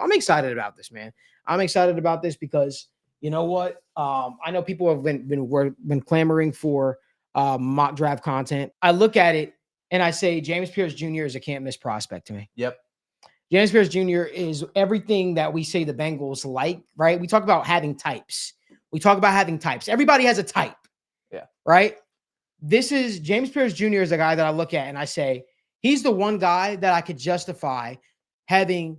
I'm excited about this, man. I'm excited about this because you know what? I know people have been clamoring for mock draft content. I look at it and I say James Pierce Jr. is a can't miss prospect to me. Yep. James Pierce Jr. is everything that we say the Bengals like, right? We talk about having types. Everybody has a type. Yeah. Right? This is James Pierce Jr. is a guy that I look at and I say, he's the one guy that I could justify having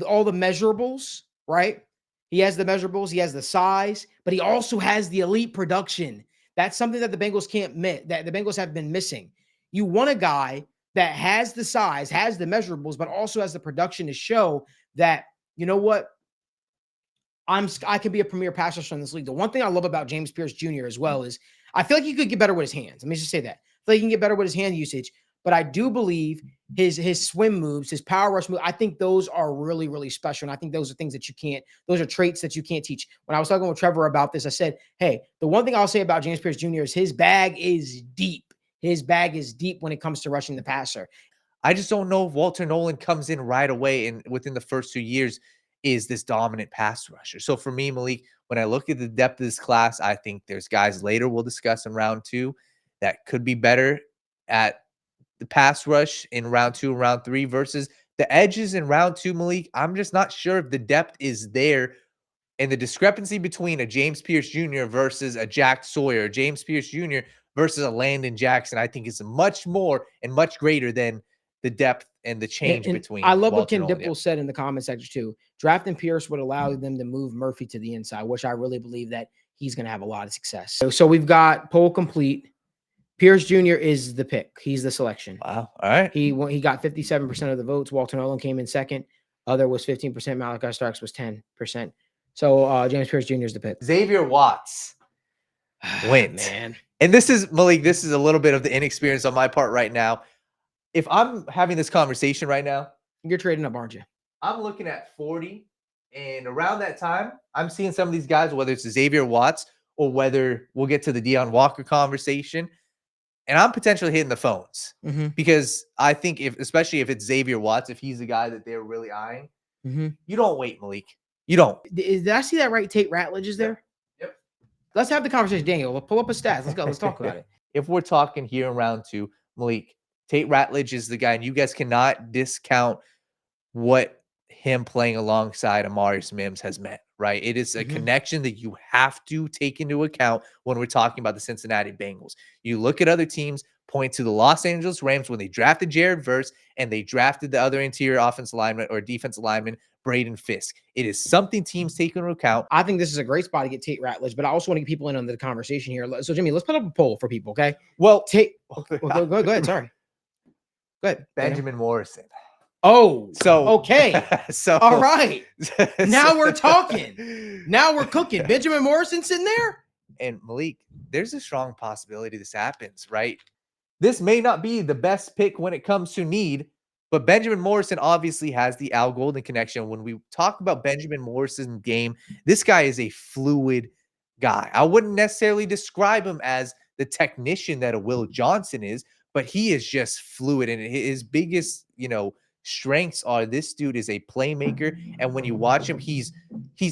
all the measurables, right? He has the measurables, he has the size, but he also has the elite production. That's something that the Bengals can't admit, that the Bengals have been missing. You want a guy that has the size, has the measurables, but also has the production to show that, you know what, I can be a premier pass rusher in this league. The one thing I love about James Pierce Jr. as well is I feel like he could get better with his hands. Let me just say that. I feel like he can get better with his hand usage, but I do believe his swim moves, his power rush move, I think those are really, really special. And I think those are things that those are traits that you can't teach. When I was talking with Trevor about this, I said, hey, the one thing I'll say about James Pierce Jr. is his bag is deep. His bag is deep when it comes to rushing the passer. I just don't know if Walter Nolan comes in right away and within the first 2 years is this dominant pass rusher. So for me, Malik, when I look at the depth of this class, I think there's guys later we'll discuss in round 2 that could be better at the pass rush in round 2 and round 3 versus the edges in round 2, Malik. I'm just not sure if the depth is there. And the discrepancy between a James Pierce Jr. versus a Jack Sawyer, James Pierce Jr. versus a Landon Jackson, I think is much more and much greater than the depth and the change between. I love what Ken Dipple said in the comment section too. Drafting Pierce would allow them to move Murphy to the inside, which I really believe that he's going to have a lot of success. So we've got poll complete. Pierce Jr. is the pick. He's the selection. Wow. All right. He got 57% of the votes. Walter Nolan came in second. Other was 15%. Malachi Starks was 10%. So James Pierce Jr. is the pick. Xavier Watts went. Man. And this is, Malik, this is a little bit of the inexperience on my part right now. If I'm having this conversation right now, you're trading up, aren't you? I'm looking at 40. And around that time, I'm seeing some of these guys, whether it's Xavier Watts or whether we'll get to the Deion Walker conversation. And I'm potentially hitting the phones because I think especially if it's Xavier Watts, if he's the guy that they're really eyeing, you don't wait, Malik. You don't. Did I see that right? Tate Ratledge is there? Yep. Let's have the conversation, Daniel. We'll pull up a stats. Let's go. Let's talk about it. If we're talking here in round 2, Malik, Tate Ratledge is the guy, and you guys cannot discount what him playing alongside Amarius Mims has meant, right? It is a connection that you have to take into account when we're talking about the Cincinnati Bengals. You look at other teams, point to the Los Angeles Rams when they drafted Jared Verse and they drafted the other interior offensive lineman or defensive lineman, Braden Fisk. It is something teams take into account. I think this is a great spot to get Tate Ratledge, but I also want to get people in on the conversation here. So, Jimmy, let's put up a poll for people, okay? Well, Tate. Well, go ahead. Sorry. Go ahead. Benjamin Morrison. Oh, so okay. So all right. Now we're talking. Now we're cooking. Benjamin Morrison sitting there. And Malik, there's a strong possibility this happens, right? This may not be the best pick when it comes to need, but Benjamin Morrison obviously has the Al Golden connection. When we talk about Benjamin Morrison's game, this guy is a fluid guy. I wouldn't necessarily describe him as the technician that a Will Johnson is, but he is just fluid. And his biggest, strengths are this dude is a playmaker. And when you watch him, he's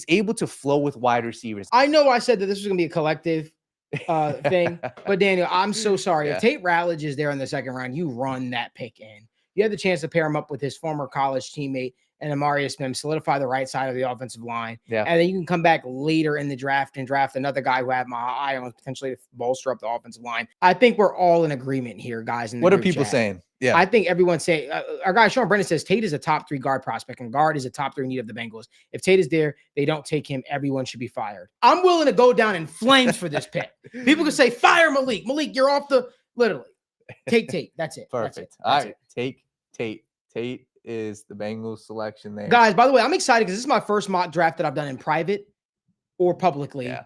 able to flow with wide receivers. I know I said that this was going to be a collective thing, but Daniel, I'm so sorry. If Tate Ratledge is there in the second round, you run that pick in. You have the chance to pair him up with his former college teammate and Amarius Mims, solidify the right side of the offensive line. Yeah. And then you can come back later in the draft and draft another guy who I have my eye on potentially to bolster up the offensive line. I think we're all in agreement here, guys. What are people saying? Yeah. I think everyone's saying, our guy Sean Brennan says Tate is a top 3 guard prospect and guard is a top 3 need of the Bengals. If Tate is there, they don't take him. Everyone should be fired. I'm willing to go down in flames for this pick. People can say, fire Malik. Malik, you're off the, literally. Take Tate. That's it. Perfect. That's it. All right. Take Tate. Tate is the Bengals selection there. Guys, by the way, I'm excited because this is my first mock draft that I've done in private or publicly. Yeah.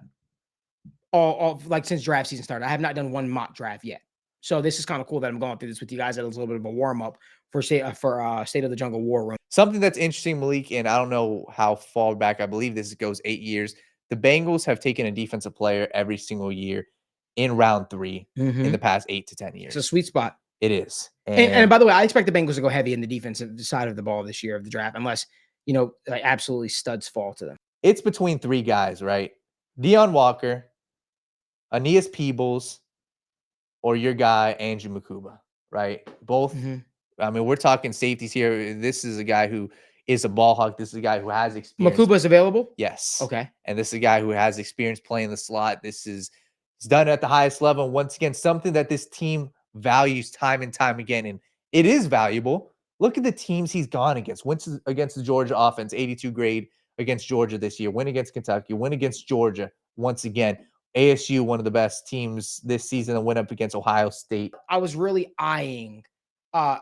All like since draft season started. I have not done one mock draft yet. So this is kind of cool that I'm going through this with you guys. That was a little bit of a warm up for State of the Jungle War Room. Something that's interesting, Malik, and I don't know how far back. I believe this goes 8 years. The Bengals have taken a defensive player every single year in round 3 in the past 8 to 10 years. It's a sweet spot. It is. And by the way, I expect the Bengals to go heavy in the defensive side of the ball this year of the draft, unless like absolutely studs fall to them. It's between 3 guys, right? Deion Walker, Aeneas Peebles, or your guy, Andrew Makuba, right? Both, Mhm. I mean, we're talking safeties here. This is a guy who is a ball hawk. This is a guy who has experience. Makuba's available? Yes. Okay. And this is a guy who has experience playing the slot. He's done it at the highest level. And once again, something that this team values time and time again. And it is valuable. Look at the teams he's gone against. Went against the Georgia offense, 82 grade against Georgia this year. Win against Kentucky. Win against Georgia once again. ASU, one of the best teams this season, and went up against Ohio State. I was really eyeing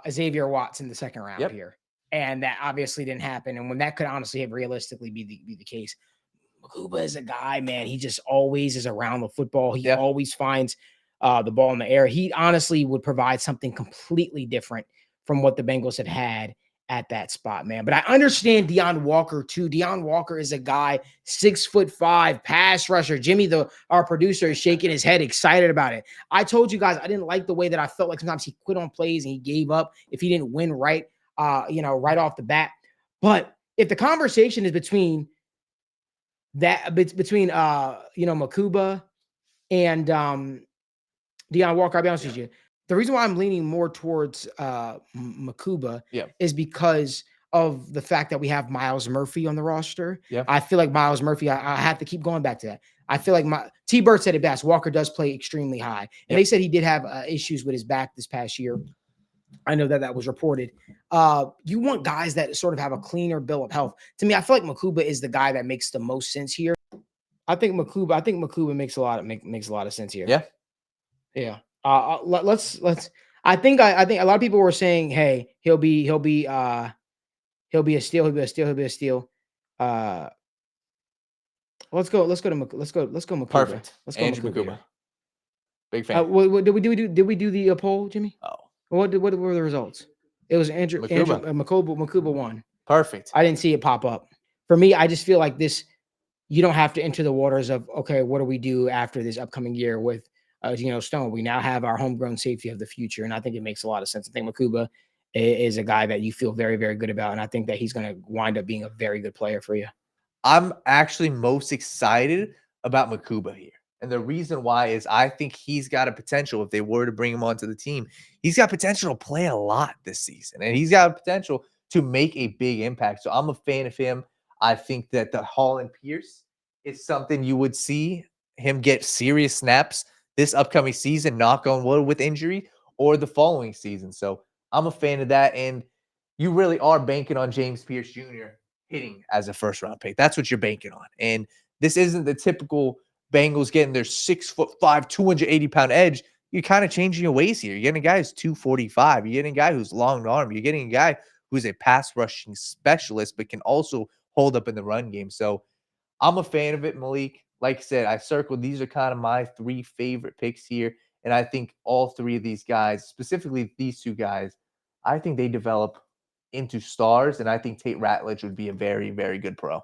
Xavier Watts in the second round here. And that obviously didn't happen. And when that could honestly have realistically be the case, Makuba is a guy, man. He just always is around the football. He always finds the ball in the air. He honestly would provide something completely different from what the Bengals have had at that spot, man. But I understand Deion Walker too. Deion Walker is a guy, 6'5", pass rusher. Jimmy, our producer, is shaking his head, excited about it. I told you guys I didn't like the way that I felt like sometimes he quit on plays and he gave up if he didn't win right off the bat. But if the conversation is between Makuba and Deion Walker, I'll be honest with you. The reason why I'm leaning more towards Makuba is because of the fact that we have Miles Murphy on the roster. I feel like Miles Murphy, I have to keep going back to that. I feel like T-Bird said it best. Walker does play extremely high. And they said he did have issues with his back this past year. I know that was reported. You want guys that sort of have a cleaner bill of health. To me, I feel like Makuba is the guy that makes the most sense here. I think Makuba makes a lot of sense here. Yeah. Let's. I think a lot of people were saying, "Hey, he'll be a steal. Let's go Makuba. Perfect. Let's go Andrew Makuba. Makuba. Big fan. What did we do the poll, Jimmy? Oh. What were the results? It was Makuba won. Perfect. I didn't see it pop up. For me, I just feel like this. You don't have to enter the waters of, okay, what do we do after this upcoming year with Stone? We now have our homegrown safety of the future, and I think it makes a lot of sense. I think Makuba is a guy that you feel very, very good about, and I think that he's going to wind up being a very good player for you. I'm actually most excited about Makuba here. And the reason why is I think he's got a potential, if they were to bring him onto the team, he's got potential to play a lot this season. And he's got potential to make a big impact. So I'm a fan of him. I think that the Holland Pierce is something you would see him get serious snaps this upcoming season, knock on wood, with injury, or the following season. So I'm a fan of that. And you really are banking on James Pierce Jr. hitting as a first-round pick. That's what you're banking on. And this isn't the typical Bengals getting their 6'5", 280-pound edge. You're kind of changing your ways here. You're getting a guy who's 245. You're getting a guy who's long arm. You're getting a guy who's a pass rushing specialist, but can also hold up in the run game. So I'm a fan of it, Malik. Like I said, I circled. These are kind of my 3 favorite picks here. And I think all 3 of these guys, specifically these 2 guys, I think they develop into stars. And I think Tate Ratledge would be a very, very good pro.